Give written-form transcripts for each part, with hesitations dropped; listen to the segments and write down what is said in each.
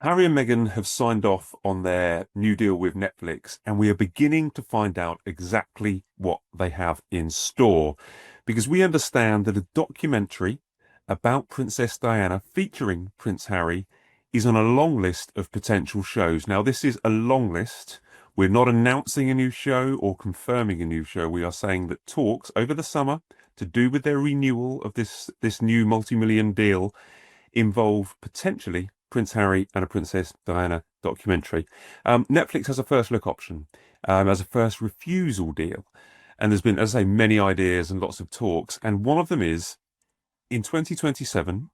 Harry and Meghan have signed off on their new deal with Netflix, and we are beginning to find out exactly what they have in store. Because we understand that a documentary about Princess Diana featuring Prince Harry is on a long list of potential shows. Now, this is a long list. We're not announcing a new show or confirming a new show. We are saying that talks over the summer to do with their renewal of this new multi-million deal involve potentially Prince Harry and a Princess Diana documentary. Netflix has a first look option, as a first refusal deal. And there's been, as I say, many ideas and lots of talks. And one of them is in 2027,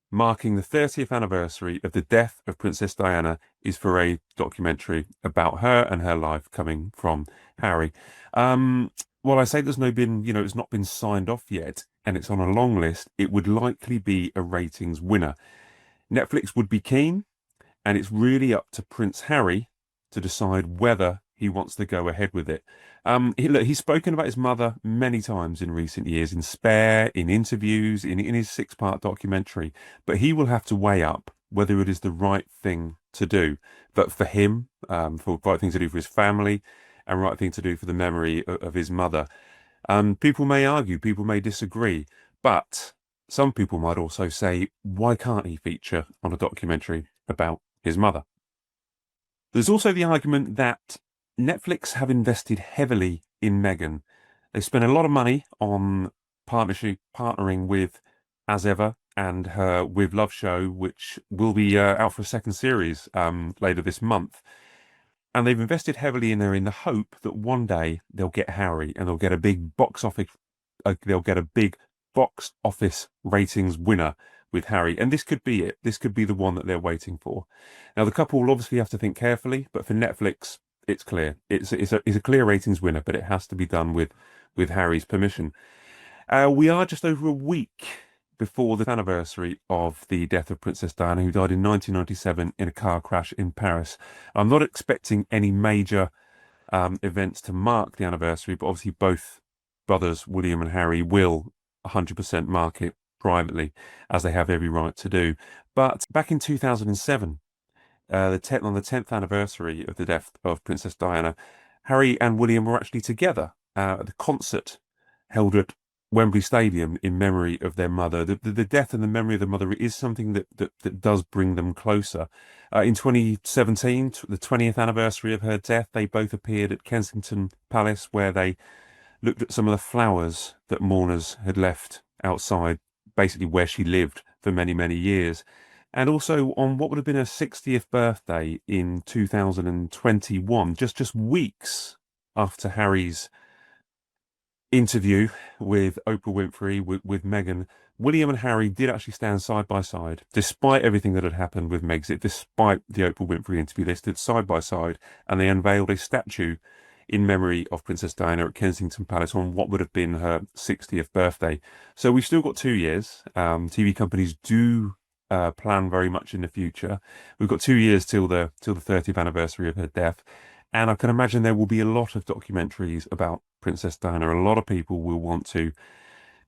marking the 30th anniversary of the death of Princess Diana, is for a documentary about her and her life coming from Harry. While I say there's it's not been signed off yet, and it's on a long list, it would likely be a ratings winner. Netflix would be keen, and it's really up to Prince Harry to decide whether he wants to go ahead with it. He's spoken about his mother many times in recent years, in Spare, in interviews, in his six-part documentary, but he will have to weigh up whether it is the right thing to do. But for him, for the right thing to do for his family, and right thing to do for the memory of his mother. People may argue, people may disagree, but some people might also say, why can't he feature on a documentary about his mother? There's also the argument that Netflix have invested heavily in Meghan. They spent a lot of money on partnering with As Ever and her With Love show, which will be out for a second series later this month. And they've invested heavily in there in the hope that one day they'll get Harry and they'll get a big box office ratings winner with Harry. And this could be it. This could be the one that they're waiting for. Now, the couple will obviously have to think carefully, but for Netflix, it's clear. It's a clear ratings winner, but it has to be done with Harry's permission. We are just over a week before the anniversary of the death of Princess Diana, who died in 1997 in a car crash in Paris. I'm not expecting any major events to mark the anniversary, but obviously both brothers, William and Harry, will 100% mark it privately, as they have every right to do. But back in 2007, on the 10th anniversary of the death of Princess Diana, Harry and William were actually together at the concert held at Wembley Stadium in memory of their mother. The death and the memory of the mother is something that does bring them closer. In 2017, the 20th anniversary of her death, they both appeared at Kensington Palace, where they looked at some of the flowers that mourners had left outside, basically where she lived for many, many years. And also on what would have been her 60th birthday in 2021, just weeks after Harry's interview with Oprah Winfrey, with Meghan, William and Harry did actually stand side by side, despite everything that had happened with Megxit, despite the Oprah Winfrey interview. They stood side by side and they unveiled a statue in memory of Princess Diana at Kensington Palace on what would have been her 60th birthday. So we've still got 2 years. TV companies do plan very much in the future. We've got 2 years till the 30th anniversary of her death. And I can imagine there will be a lot of documentaries about Princess Diana. A lot of people will want to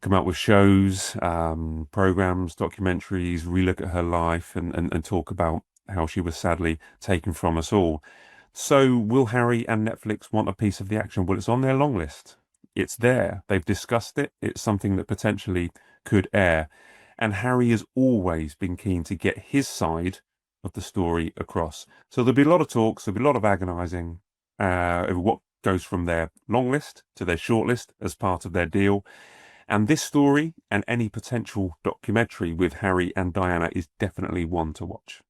come out with shows, programs, documentaries, relook at her life and talk about how she was sadly taken from us all. So will Harry and Netflix want a piece of the action? Well, it's on their long list. It's there. They've discussed it. It's something that potentially could air. And Harry has always been keen to get his side of the story across. So there'll be a lot of talks, there'll be a lot of agonizing over what goes from their long list to their short list as part of their deal. And this story and any potential documentary with Harry and Diana is definitely one to watch.